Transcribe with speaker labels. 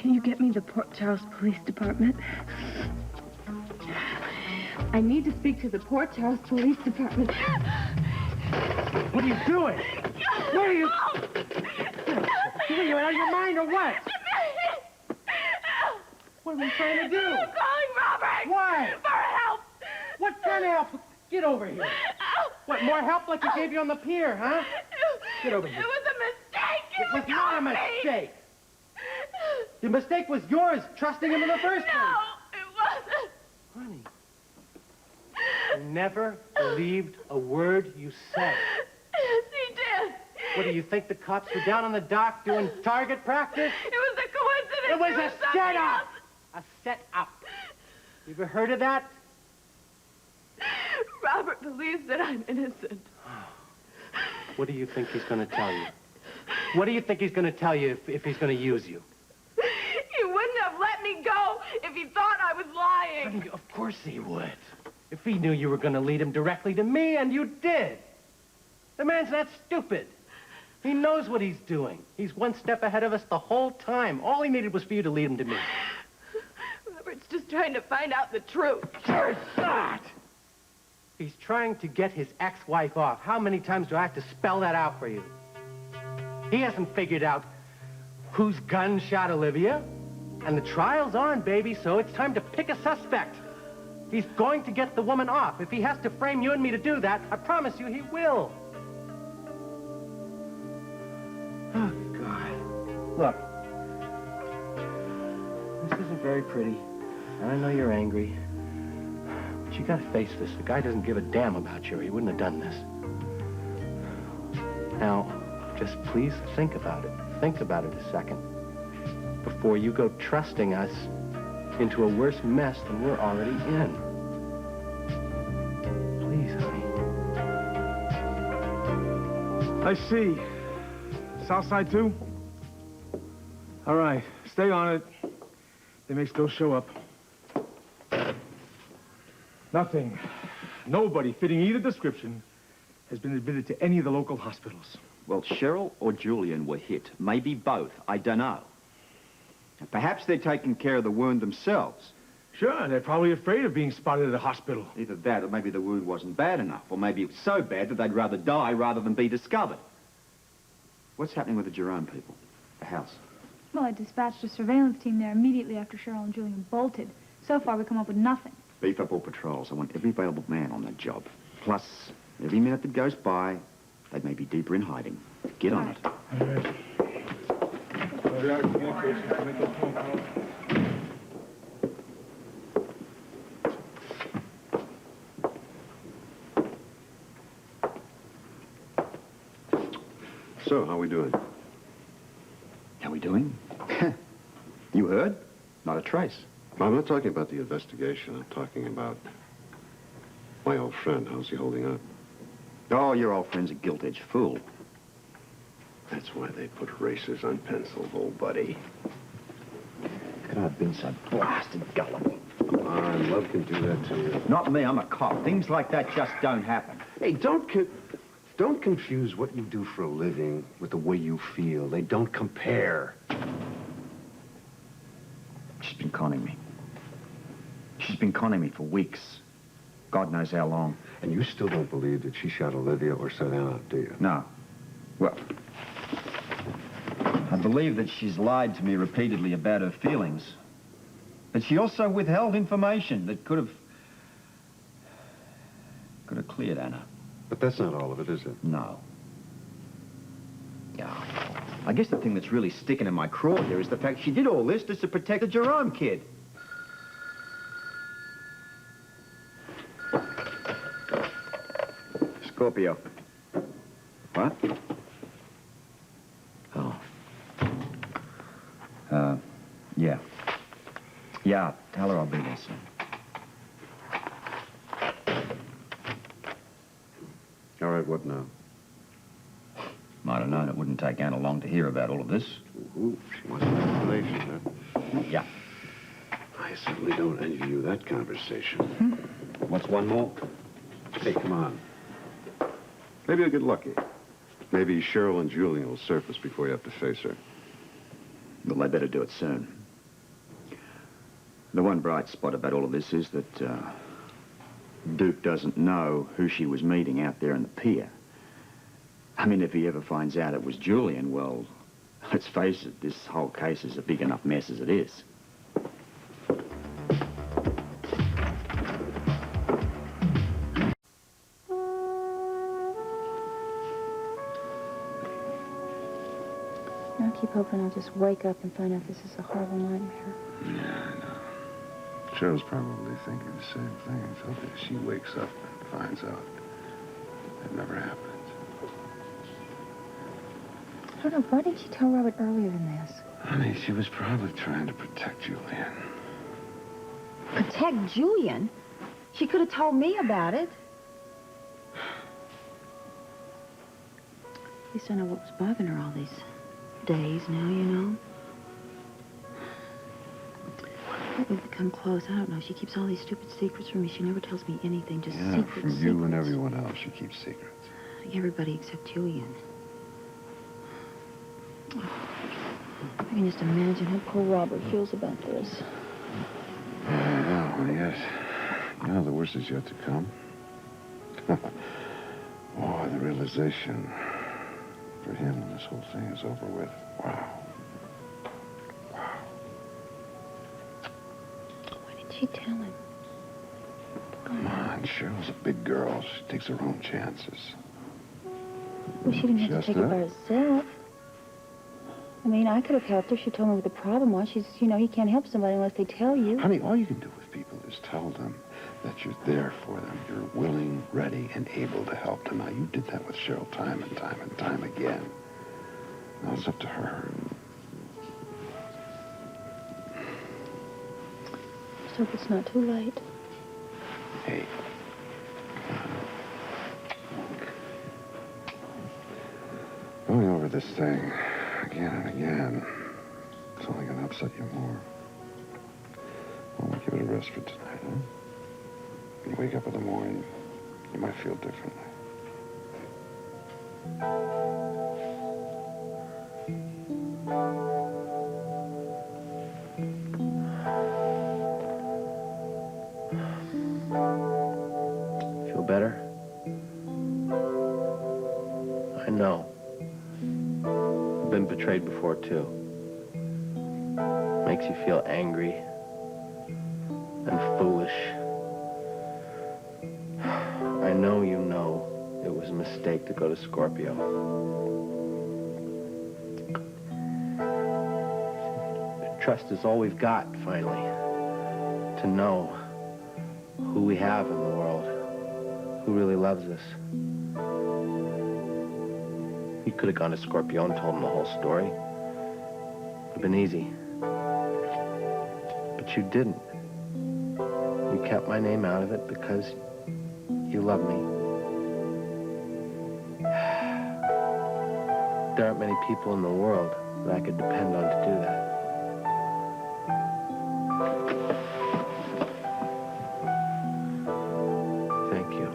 Speaker 1: Can you get me the Port Charles Police Department? I need to speak to the Port Charles Police Department.
Speaker 2: What are you doing? What are you... Are you out of your mind or what? What are we trying to do?
Speaker 1: I'm calling Robert!
Speaker 2: Why?
Speaker 1: For help!
Speaker 2: What kind of help? Get over here. What, more help like he gave you on the pier, huh? Get over here.
Speaker 1: It was a mistake!
Speaker 2: It was not a mistake! The mistake was yours, trusting him in the first place.
Speaker 1: No, it wasn't.
Speaker 2: Honey, I never believed a word you said.
Speaker 1: Yes, he did.
Speaker 2: What, do you think the cops were down on the dock doing target practice?
Speaker 1: It was a coincidence.
Speaker 2: It was a
Speaker 1: something
Speaker 2: setup!
Speaker 1: else.
Speaker 2: A set-up. You ever heard of that?
Speaker 1: Robert believes that I'm innocent.
Speaker 2: What do you think he's going to tell you? What do you think he's going to tell you if he's going to use you?
Speaker 1: He wouldn't have let me go if he thought I was lying.
Speaker 2: Honey, of course he would. If he knew you were going to lead him directly to me, and you did. The man's not stupid. He knows what he's doing. He's one step ahead of us the whole time. All he needed was for you to lead him to me.
Speaker 1: Robert's just trying to find out the truth.
Speaker 2: Sure it's not. He's trying to get his ex-wife off. How many times do I have to spell that out for you? He hasn't figured out whose gun shot Olivia. And the trial's on, baby, so it's time to pick a suspect. He's going to get the woman off. If he has to frame you and me to do that, I promise you he will. Oh, God. Look. This isn't very pretty. And I know you're angry. But you gotta face this. The guy doesn't give a damn about you, or he wouldn't have done this. Now, just please think about it. Think about it a second. Before you go trusting us into a worse mess than we're already in. Please, honey.
Speaker 3: I see. Southside too? All right, stay on it. They may still show up. Nothing. Nobody fitting either description has been admitted to any of the local hospitals.
Speaker 4: Well, Cheryl or Julian were hit. Maybe both. I don't know. Perhaps they're taking care of the wound themselves.
Speaker 3: Sure, they're probably afraid of being spotted at a hospital.
Speaker 4: Either that, or maybe the wound wasn't bad enough. Or maybe it was so bad that they'd rather die rather than be discovered. What's happening with the Jerome people? The house?
Speaker 5: Well, I dispatched a surveillance team there immediately after Cheryl and Julian bolted. So far, we've come up with nothing.
Speaker 4: Beef up all patrols. I want every available man on that job. Plus, every minute that goes by, they may be deeper in hiding. Get on it.
Speaker 3: All right.
Speaker 6: So, how we doing?
Speaker 4: How we doing? You heard? Not a trace.
Speaker 6: I'm not talking about the investigation. I'm talking about my old friend. How's he holding up?
Speaker 4: Oh, your old friend's a gilt-edged fool.
Speaker 6: That's why they put racers on pencils, old buddy.
Speaker 4: Could I have been so blasted gullible?
Speaker 6: Come on, love can do that to you.
Speaker 4: Not me, I'm a cop. Things like that just don't happen.
Speaker 6: Hey, don't confuse what you do for a living with the way you feel. They don't compare.
Speaker 4: She's been conning me. She's been conning me for weeks. God knows how long.
Speaker 6: And you still don't believe that she shot Olivia or set out, do you?
Speaker 4: No. Well, I believe that she's lied to me repeatedly about her feelings. But she also withheld information that could have cleared Anna.
Speaker 6: But that's not all of it, is it?
Speaker 4: No. Yeah. I guess the thing that's really sticking in my craw here is the fact she did all this just to protect the Jerome kid. Scorpio. What? Oh. Yeah. Yeah, tell her I'll be there soon.
Speaker 6: All right, what now?
Speaker 4: Might have known it wouldn't take Anna long to hear about all of this.
Speaker 6: Ooh, she wants an explanation, huh?
Speaker 4: Yeah.
Speaker 6: I certainly don't envy you that conversation.
Speaker 4: What's one more?
Speaker 6: Hey, come on. Maybe you'll get lucky. Maybe Cheryl and Julian will surface before you have to face her.
Speaker 4: Well, they better do it soon. The one bright spot about all of this is that Duke doesn't know who she was meeting out there in the pier. I mean, if he ever finds out it was Julian, well, let's face it, this whole case is a big enough mess as it is.
Speaker 7: I keep hoping I'll just wake up and find out this is a horrible nightmare.
Speaker 6: Yeah, I know. Cheryl's probably thinking the same thing until she wakes up and finds out it never happened.
Speaker 7: I don't know, why didn't she tell Robert earlier than this?
Speaker 6: Honey, she was probably trying to protect Julian.
Speaker 7: Protect Julian? She could have told me about it. At least I know what was bothering her all these days now, you know. I think we've become close. I don't know. She keeps all these stupid secrets from me. She never tells me anything, just secrets.
Speaker 6: From you and everyone else, she keeps secrets.
Speaker 7: Everybody except Julian. I can just imagine how poor Robert feels about this.
Speaker 6: Yeah, well, yes. You know, the worst is yet to come. Oh, the realization for him when this whole thing is over with. Wow. Wow.
Speaker 7: Why didn't she tell him?
Speaker 6: Come on, Cheryl's a big girl. She takes her own chances.
Speaker 7: Well, she didn't have
Speaker 6: Just
Speaker 7: to take it by
Speaker 6: that?
Speaker 7: herself. I mean, I could have helped her. She told me what the problem was. She's, you know, you can't help somebody unless they tell you.
Speaker 6: Honey, all you can do with people is tell them that you're there for them. You're willing, ready, and able to help them. Now, you did that with Cheryl time and time and time again. Now it's up to her.
Speaker 7: Just hope it's not too late.
Speaker 6: Hey. Going over this thing again and again, it's only going to upset you more. Well, we'll give it a rest for tonight, huh? When you wake up in the morning, you might feel differently.
Speaker 2: Feel better? I know. I've been betrayed before, too. Makes you feel angry and foolish. I know you know it was a mistake to go to Scorpio. Trust is all we've got, finally. To know who we have in the world, who really loves us. You could have gone to Scorpio and told him the whole story. It would have been easy. But you didn't. You kept my name out of it because you love me. There aren't many people in the world that I could depend on to do that. Thank you.